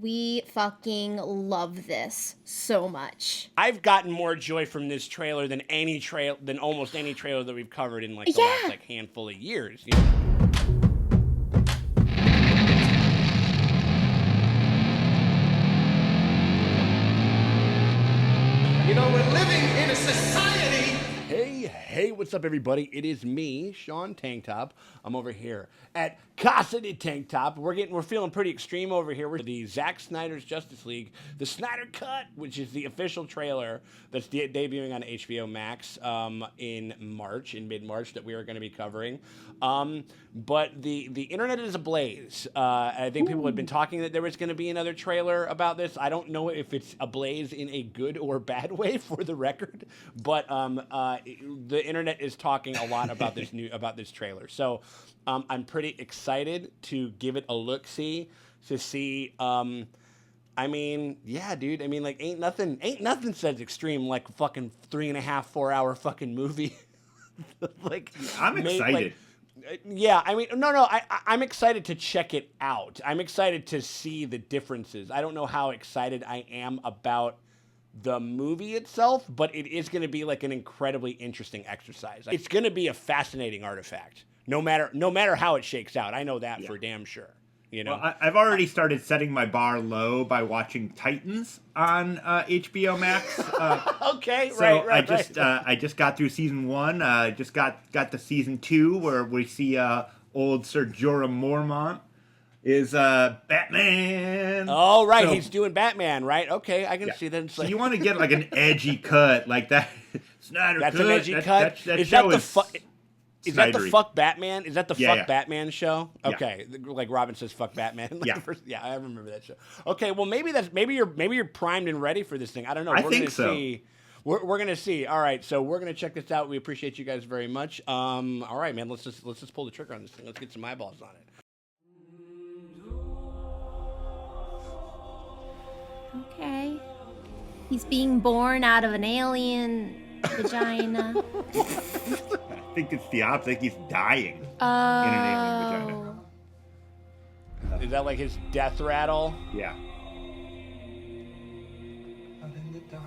we fucking love this so much. I've gotten more joy from this trailer than almost any trailer that we've covered in like the last like handful of years. You know? You know, we're living in a society. Hey, what's up, everybody? It is me, Sean Tank Top. I'm over here at Casa de Tank Top. We're feeling pretty extreme over here. We're the Zack Snyder's Justice League, the Snyder Cut, which is the official trailer that's debuting on HBO Max in mid-March, that we are going to be covering. But the internet is ablaze. I think people have been talking that there was going to be another trailer about this. I don't know if it's ablaze in a good or bad way, for the record, but the internet is talking a lot about this trailer. So I'm pretty excited to give it a look-see, to see. I mean, yeah, dude. I mean, like, ain't nothing says extreme like fucking 3.5, 4 hour fucking movie. Like, I'm excited. Yeah, I mean, no, I'm excited to check it out. I'm excited to see the differences. I don't know how excited I am about the movie itself, but it is going to be like an incredibly interesting exercise. It's going to be a fascinating artifact, no matter how it shakes out. I know that for damn sure. You know, well, I've already started setting my bar low by watching Titans on HBO Max. Okay, so right. I just got through season 1. Just got to season 2, where we see old Sir Jorah Mormont is Batman. Oh, right, so, he's doing Batman, right? Okay, I can see that. So you want to get like an edgy cut like that? Snyder That's cut. An edgy cut. Is that the fuck Batman? Is that the fuck Batman show? Okay, like Robin says, fuck Batman. Yeah, I remember that show. Okay, well maybe you're primed and ready for this thing. I don't know. I think so. We're gonna see. All right, so we're gonna check this out. We appreciate you guys very much. All right, man. Let's just pull the trigger on this thing. Let's get some eyeballs on it. Okay. He's being born out of an alien vagina. I think it's the opposite. I think he's dying in an alien vagina. Is that like his death rattle? Yeah. I'm in the dark.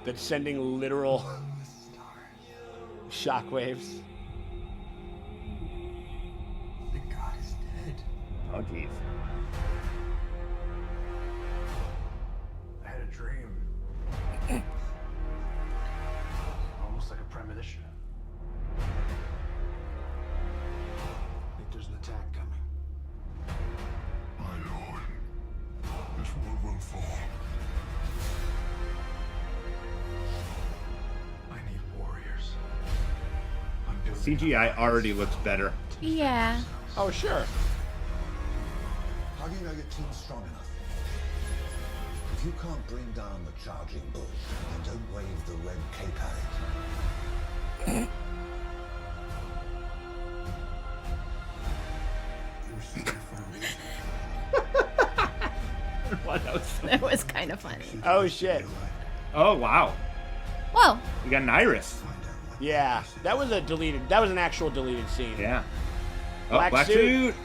That's sending literal shockwaves. The god is dead. Oh, jeez. I had a dream. Almost like a premonition. I think there's an attack coming. My lord, this world will fall. I need warriors. I'm building CGI already looks better. Yeah. Oh, sure. How do you know your team's strong enough? If you can't bring down the charging bull, then don't wave the red cape at it. That was kind of funny. Oh shit. Oh, wow. Whoa. We got an iris. Yeah, that was an actual deleted scene. Yeah. Oh, Black suit.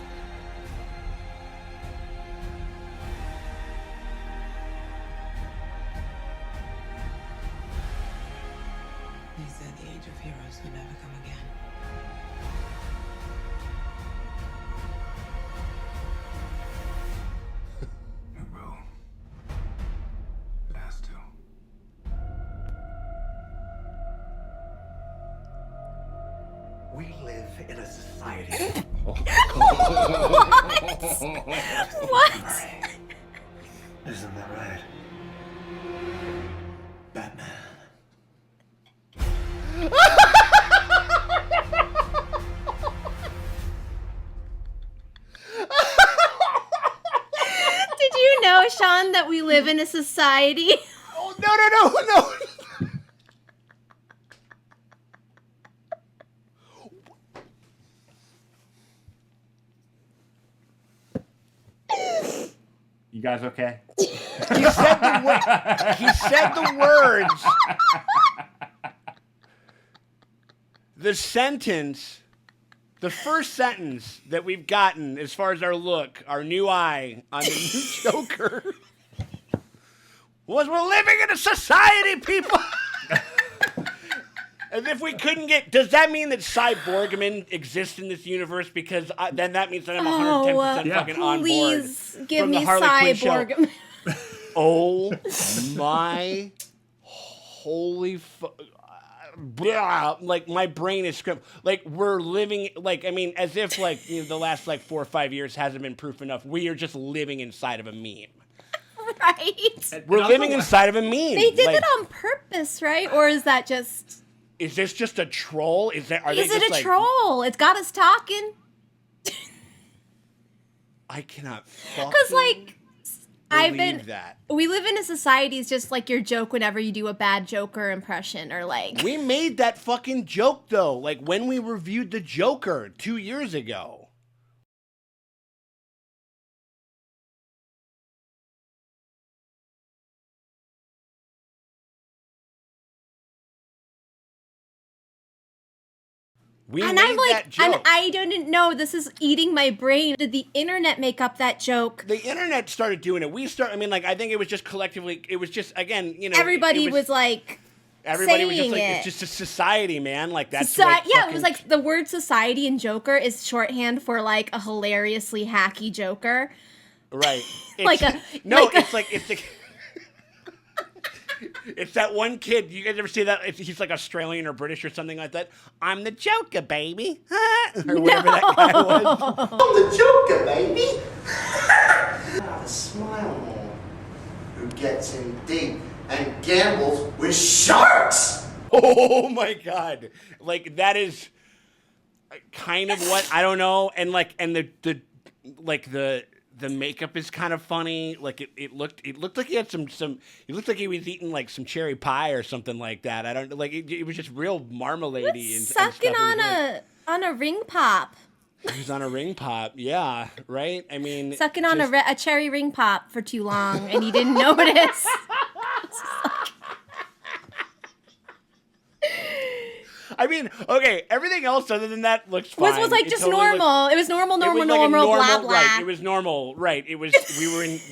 They said the age of heroes would never come again. It will. It has to. We live in a society. What? Isn't that right? Batman. Did you know, Sean, that we live in a society? Oh, no. You guys okay? He said the words. The sentence The first sentence that we've gotten as far as our look, our new eye on the new Joker, was we're living in a society, people. As if we couldn't get... Does that mean that Cyborgman exists in this universe? Because then that means that I'm 110% fucking on board. Please give from the me Harley Quinn show. Cyborgman. Oh my holy like my brain is scrambled. Like we're living like I mean as if like the last like 4 or 5 years hasn't been proof enough. We are just living inside of a meme. Right. We're living inside of a meme. They did it on purpose, right? Or is that just... Is this just a troll? Is it a troll? It's got us talking. I cannot fucking Because, like, believe that. We live in a society, it's just like your joke whenever you do a bad Joker impression or like... We made that fucking joke, though. Like, when we reviewed the Joker 2 years ago. And I didn't know, this is eating my brain. Did the internet make up that joke? The internet started doing it. I mean, like, I think it was just collectively, it was just, again, Everybody was like, everybody was just like, it. it's just a society, man. Like, that's it was like the word society in Joker is shorthand for like a hilariously hacky Joker. Right. It's that one kid. You guys ever see that? He's like Australian or British or something like that. I'm the Joker, baby. Or whatever that guy was. I'm the Joker, baby. Not a smile more. Who gets in deep and gambles with sharks? Oh my God! Like that is kind of what I don't know, and like, and the makeup is kind of funny. Like it looked like he had some. It looked like he was eating like some cherry pie or something like that. I don't like. It was just real marmalade-y and sucking stuff. on a ring pop. He was on a ring pop. Yeah, right. I mean, sucking on a cherry ring pop for too long, and he didn't notice. I mean, okay, everything else other than that looks fine. It was like just totally normal. It was normal, blah blah. Right, it was normal. Right, it was.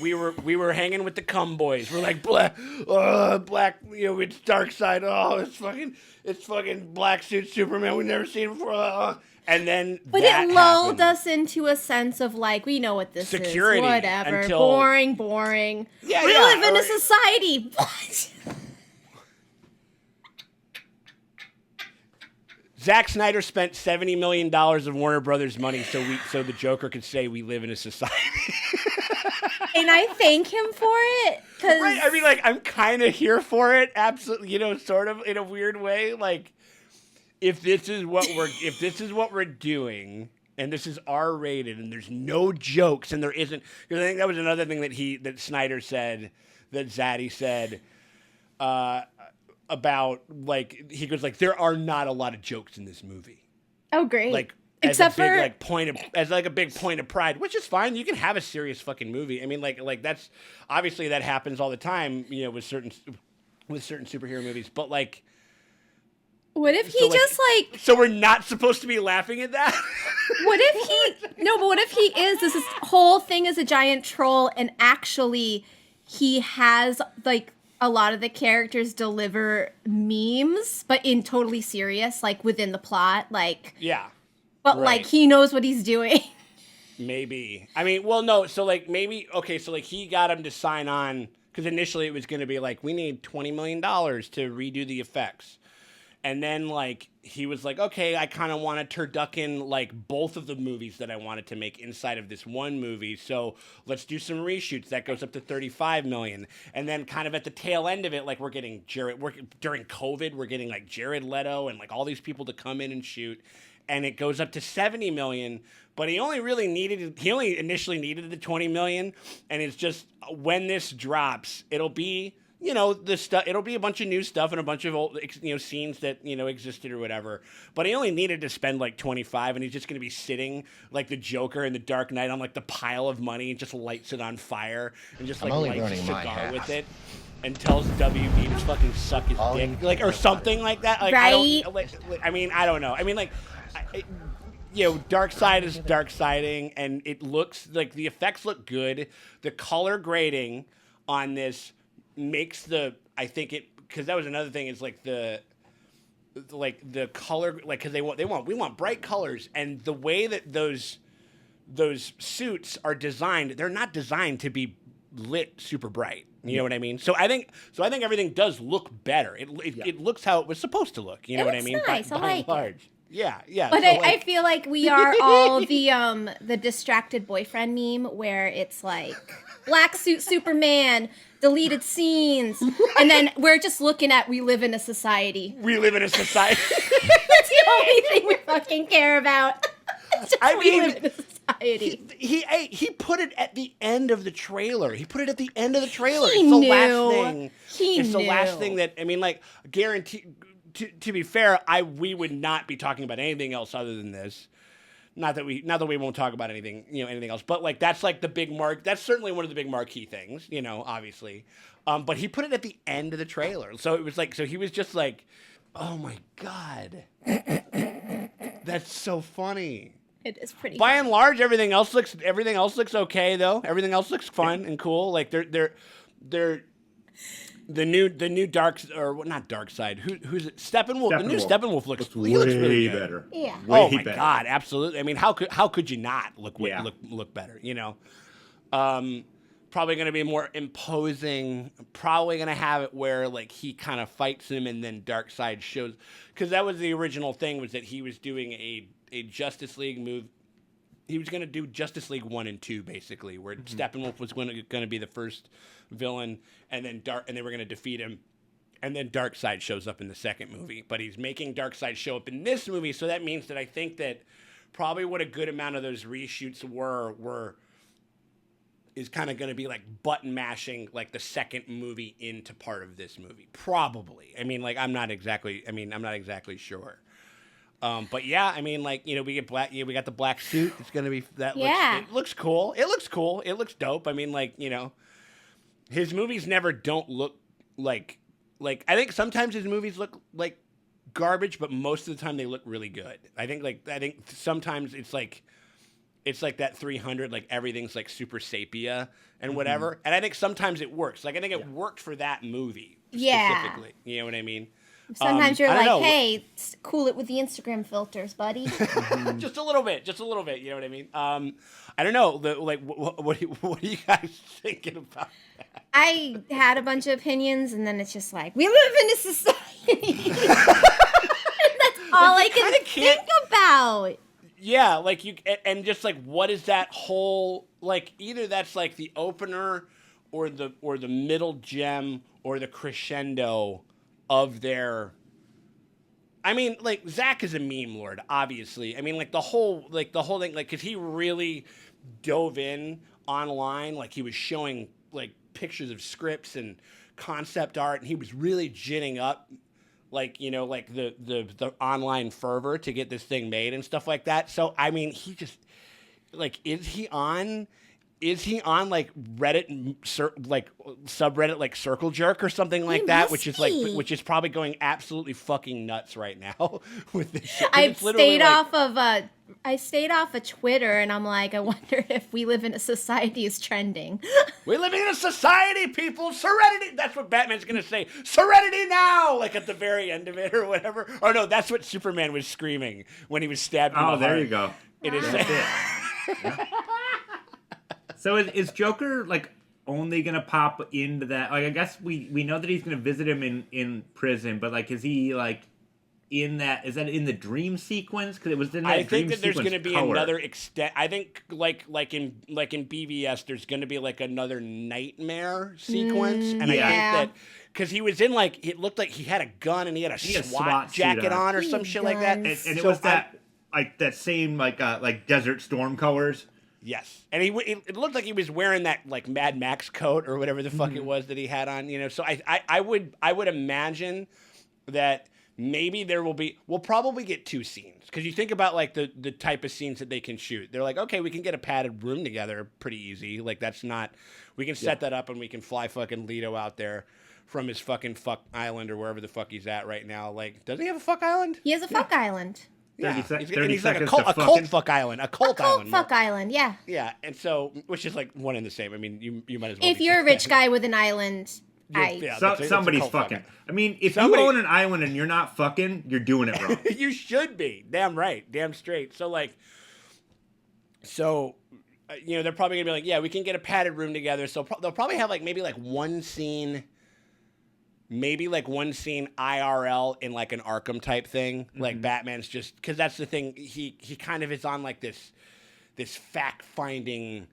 We were hanging with the cum boys. We're like black. It's dark side. Oh, it's fucking black suit Superman. We've never seen before. And then, but it lulled us into a sense of like we know what this security is. Whatever. Boring. Yeah, we live in a society. Zack Snyder spent $70 million of Warner Brothers money so the Joker could say we live in a society. And I thank him for it. Right, I mean, like, I'm kind of here for it, absolutely, sort of in a weird way. Like, if this is what we're doing, and this is R-rated, and there's no jokes, and there isn't, because I think that was another thing that Snyder said, that Zaddy said, about like he goes like there are not a lot of jokes in this movie. Oh, great! Like except for a big point of pride, which is fine. You can have a serious fucking movie. I mean, like that's obviously that happens all the time. With certain superhero movies, but like, what if he So we're not supposed to be laughing at that. What if he is? This whole thing is a giant troll, and actually, he has like. A lot of the characters deliver memes, but in totally serious, like within the plot, like yeah. But right. like he knows what he's doing. Maybe. I mean, well, no. So like maybe okay. So like he got him to sign on because initially it was going to be like we need $20 million to redo the effects, and then like he was like, okay, I kind of want to turducken like both of the movies that I wanted to make inside of this one movie. So let's do some reshoots. That goes up to $35 million. And then kind of at the tail end of it, like we're getting during COVID, we're getting like Jared Leto and like all these people to come in and shoot. And it goes up to $70 million. But he only initially needed the $20 million. And it's just when this drops, it'll be the stuff. It'll be a bunch of new stuff and a bunch of old, scenes that existed or whatever. But he only needed to spend like 25, and he's just going to be sitting like the Joker in the Dark Knight on like the pile of money and just lights it on fire and just like lights a cigar with it and tells WB to fucking suck his dick, like or something like that. Like right? I mean, I don't know. I mean, like. Dark Side is dark siding, and it looks like the effects look good. The color grading on this makes because that was another thing is like the color, like, because we want bright colors, and the way that those suits are designed, they're not designed to be lit super bright. You know what I mean? So I think everything does look better. It looks how it was supposed to look. You know what I mean? Nice. I like it. Yeah. But So, I feel like we are all the distracted boyfriend meme where it's like black suit Superman, deleted scenes, and then we're just looking at we live in a society. We live in a society. That's the only thing we fucking care about. We live in a society. He put it at the end of the trailer. It's He the knew. last thing. He it's the knew. last thing that, I mean, like, guarantee. To be fair, we would not be talking about anything else other than this. Not that we won't talk about anything else. But like that's like the big mark. That's certainly one of the big marquee things. Obviously. But he put it at the end of the trailer, so it was like, so he was just like, oh my god, that's so funny. It is pretty. By and large, everything else looks okay though. Everything else looks fun and cool. Like they're the new not Dark Side. Who's it? Steppenwolf. The new Steppenwolf looks way really good. better. Yeah. Oh my better. god, absolutely. I mean, how could you not look better? Probably going to be more imposing. Probably going to have it where like he kind of fights him and then Dark Side shows, because that was the original thing, was that he was doing a Justice League move. He was going to do Justice League 1 and 2 basically, where Steppenwolf was going to be the first villain, and then they were going to defeat him, and then Darkseid shows up in the second movie. But he's making Darkseid show up in this movie, so that means that I think that probably what a good amount of those reshoots is kind of going to be like button mashing like the second movie into part of this movie. Probably. I mean, like I'm not exactly sure. But yeah, I mean, like, we get we got the black suit. It's gonna be it looks cool. It looks dope. I mean, like, his movies never don't look like I think sometimes his movies look like garbage, but most of the time they look really good. I think sometimes it's like that 300, like everything's like super sepia and whatever. And I think sometimes it works. Like I think it worked for that movie specifically. You know what I mean? Sometimes you're like, hey, cool it with the Instagram filters, buddy. just a little bit. You know what I mean? I don't know. What are you guys thinking about that? I had a bunch of opinions, and then it's just like, we live in a society. That's all I can think about. Yeah, like and just like, what is that whole, like, either that's like the opener or the middle gem or the crescendo of their, I mean, like, Zach is a meme lord, obviously. I mean, like, the whole thing, like, because he really dove in online, like, he was showing, like, pictures of scripts and concept art, and he was really ginning up, like, like, the online fervor to get this thing made and stuff like that. So, I mean, he just, like, is he on like Reddit, like subreddit, like Circle Jerk or something like that, which is probably going absolutely fucking nuts right now with this shit. I stayed off of Twitter, and I'm like, I wonder if we live in a society is trending. We're living in a society, people. Serenity. That's what Batman's gonna say. Serenity now, like at the very end of it or whatever. Or no, that's what Superman was screaming when he was stabbed in the heart. Oh, there you go. It is. Yeah. So is Joker like only gonna pop into that? Like, I guess we know that he's gonna visit him in prison, but like, is he like in that? Is that in the dream sequence? Because it was in that. I think that there's going to be another extent. I think like in BVS, there's going to be like another nightmare sequence, and I think that because he was in, like, it looked like he had a gun and he had a SWAT jacket on or some shit like that, and it was that like that same like Desert Storm colors. Yes, and it looked like he was wearing that like Mad Max coat or whatever the fuck it was that he had on. So I would imagine that maybe we'll probably get two scenes, because you think about like the type of scenes that they can shoot. They're like, okay, we can get a padded room together pretty easy. Like, that's not, we can set that up and we can fly fucking Leto out there from his fucking fuck island or wherever the fuck he's at right now. Like, does he have a fuck island? He has a fuck island. Yeah, 30 he's like seconds a to cult fucking... fuck island, a Cult cult island. fuck island, yeah. Yeah, and so which is like one and the same. I mean, you might as well. If be you're a saying rich that. guy with an island, Yeah, that's a Somebody's cult fucking. fuck. I mean, if Somebody- you own an island and you're not fucking, you're doing it wrong. You should be. Damn right. Damn straight. So they're probably gonna be like, yeah, we can get a padded room together. So they'll probably have maybe one scene IRL in like an Arkham type thing. Like Batman's just because that's the thing. He kind of is on like this fact finding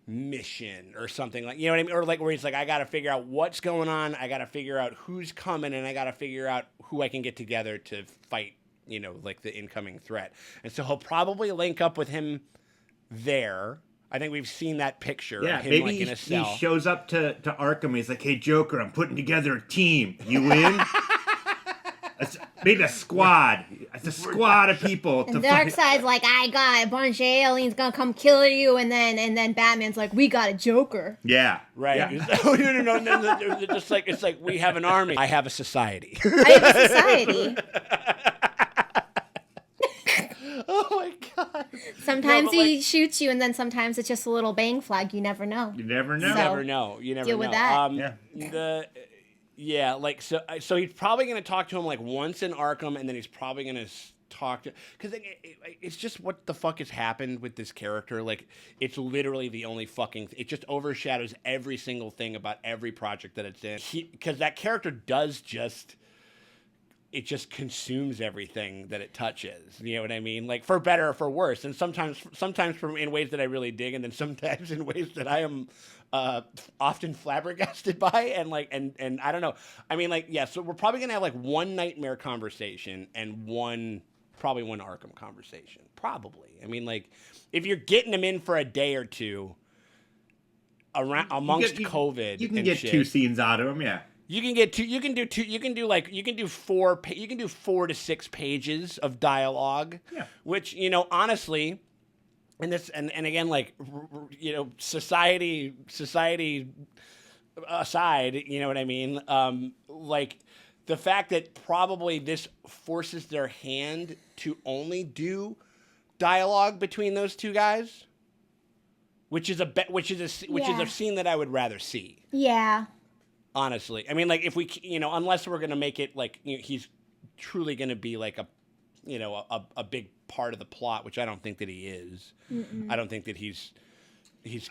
mission or something, like, you know what I mean, or like where he's like, I gotta figure out what's going on, I gotta figure out who's coming, and I gotta figure out who I can get together to fight, like the incoming threat. And so he'll probably link up with him there. I think we've seen that picture Yeah, of him maybe like in a cell. he shows up to Arkham. He's like, "Hey, Joker, I'm putting together a team. You in?" Maybe a squad. It's a squad of people to and fight. Darkseid's like, I got a bunch of aliens gonna come kill you, and then Batman's like, we got a Joker. Yeah, Right. Yeah. No. They're just like, it's like, we have an army. I have a society. I have a society. Oh my God. Sometimes No, but, he shoots you, and then sometimes it's just a little bang flag. You never know. You never know. You So- never know. You never deal know. with that. So he's probably going to talk to him like once in Arkham, and then he's probably going to talk to, because it's just what the fuck has happened with this character. Like, it's literally the only fucking it just overshadows every single thing about every project that it's in, because that character does just, it just consumes everything that it touches. You know what I mean? Like, for better or for worse. And sometimes in ways that I really dig, and then sometimes in ways that I am often flabbergasted by. And I don't know. I mean, like, yeah, so we're probably going to have like one Nightmare conversation and probably one Arkham conversation. Probably. I mean, like, if you're getting them in for a day or two amongst COVID, You can and get shit, 2 scenes out of him. Yeah. You can get two. You can do two. You can do 4 to 6 pages of dialogue. Yeah. Which, honestly, and again, like, society aside, you know what I mean. Like, the fact that probably this forces their hand to only do dialogue between those two guys, which is a scene that I would rather see. Yeah. Honestly, I mean, like, if we, unless we're gonna make it like, he's truly gonna be like a big part of the plot, which I don't think that he is. I don't think that he's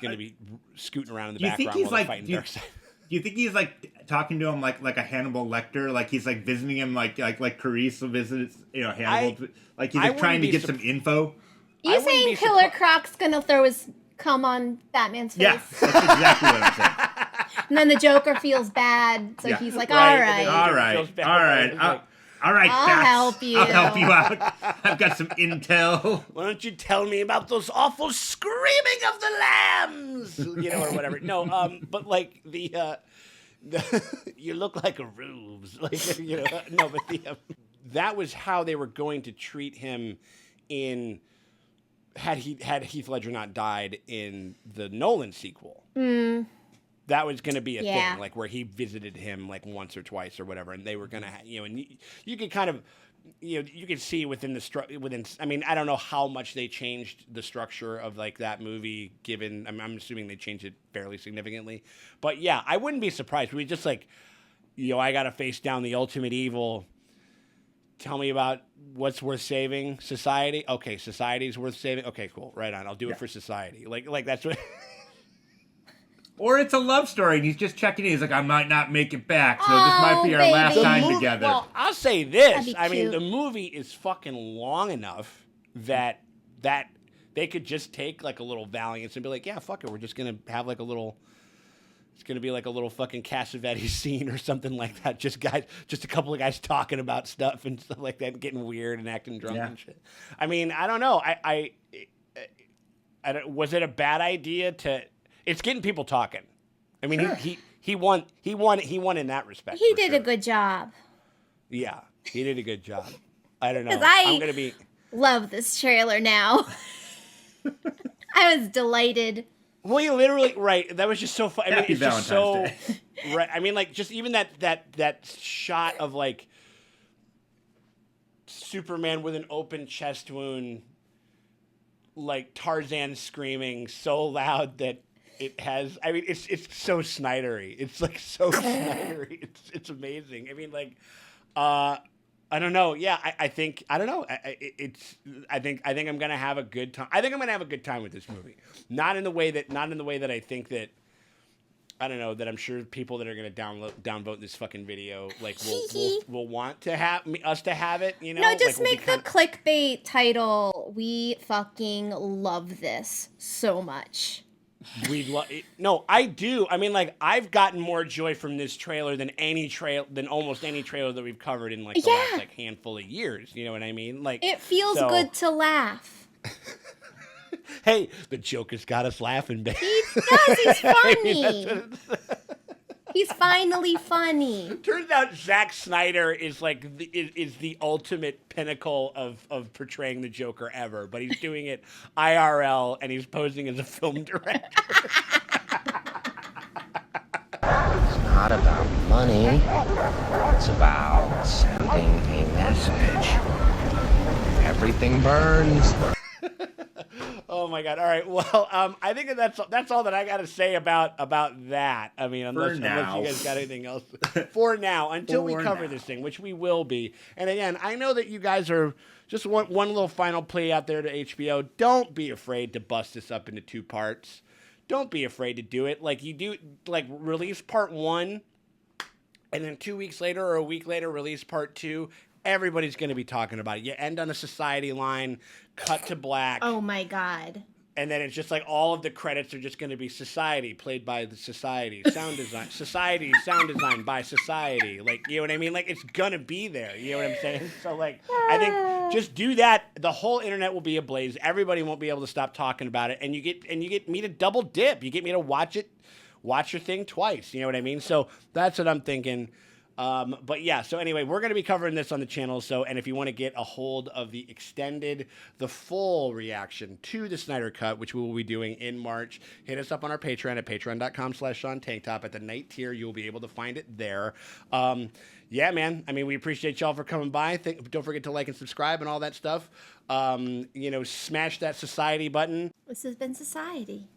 gonna be scooting around in the background while they're fighting Darkseid. Do you think he's like talking to him like a Hannibal Lecter? Like he's like visiting him like Carissa visits Hannibal? Like he's like trying to get some info? You saying Killer Croc's gonna throw his cum on Batman's face? Yeah, that's exactly what I'm saying. And then the Joker feels bad, so Yeah. he's like, Right, all and right. then- All right, feels bad. all right, It's like, all right. I'll Bats. help you. I'll help you out. I've got some intel. Why don't you tell me about those awful screaming of the lambs, or whatever. No, but like the you look like a rubes, like, no, but that was how they were going to treat him had Heath Ledger not died in the Nolan sequel. That was going to be a thing, like, where he visited him like once or twice or whatever, and they were going to, and you could kind of, you could see within I mean, I don't know how much they changed the structure of like that movie, given, I'm assuming they changed it fairly significantly, but yeah, I wouldn't be surprised. We just like, I got to face down the ultimate evil. Tell me about what's worth saving. Society. Okay, society's worth saving. Okay, cool. Right on. I'll do it for society. Like that's what. Or it's a love story, and he's just checking in. He's like, I might not make it back, so this might be our last baby. time movie- together. Well, I'll say That'd this. be I mean, cute. the movie is fucking long enough that they could just take like a little Valiance and be like, yeah, fuck it. We're just going to have like a little, it's going to be like a little fucking Cassavetes scene or something like that. Just a couple of guys talking about stuff and stuff like that, and getting weird and acting drunk and shit. I mean, I don't know. I don't, was it a bad idea to, it's getting people talking. I mean, he won in that respect. He for did sure. a good job. Yeah, he did a good job. I don't know. 'Cause I- I'm gonna be. Love this trailer now. I was delighted. Well, you literally right. That was just so fun. I mean, Happy it's just so Valentine's right. I mean, like, just even that shot of like Superman with an open chest wound, like Tarzan screaming so loud that it has. I mean, it's so Snydery. It's like so Snydery. It's amazing. I mean, like, I don't know. Yeah, I think I don't know. I think I'm gonna have a good time. I think I'm gonna have a good time with this movie. Not in the way that I think that. I don't know, that I'm sure people that are going to downvote this fucking video like will want to have us to have it, you know? No, just like, make the clickbait title. We fucking love this so much. No, I do. I mean, like, I've gotten more joy from this trailer than almost any trailer that we've covered in like the last like handful of years. You know what I mean? Like, it feels good to laugh. Hey, the Joker's got us laughing, baby. He does. He's funny. He's finally funny. Turns out Zack Snyder is like is the ultimate pinnacle of portraying the Joker ever, but he's doing it IRL and he's posing as a film director. It's not about money. It's about sending a message. Everything burns. Oh my God! All right, well, I think that's all that I got to say about that. I mean, unless you guys got anything else for now, until we cover this thing, which we will be. And again, I know that you guys are just one little final plea out there to HBO. Don't be afraid to bust this up into 2 parts. Don't be afraid to do it. Like you do, like release part 1, and then 2 weeks later or a week later, release part 2. Everybody's going to be talking about it. You end on a society line, cut to black. Oh my God. And then it's just like all of the credits are just going to be Society, played by the Society. Sound design, Society, sound design by Society. Like, you know what I mean? Like, it's going to be there. You know what I'm saying? So, like, I think just do that. The whole internet will be ablaze. Everybody won't be able to stop talking about it. And you get me to double dip. You get me to watch your thing twice. You know what I mean? So that's what I'm thinking. But yeah, so anyway, we're going to be covering this on the channel. So, and if you want to get a hold of the full reaction to the Snyder Cut, which we will be doing in March, hit us up on our Patreon at patreon.com/SeanTankTop. At the night tier, you'll be able to find it there. Yeah, man. I mean, we appreciate y'all for coming by. Don't forget to like and subscribe and all that stuff. Smash that Society button. This has been Society.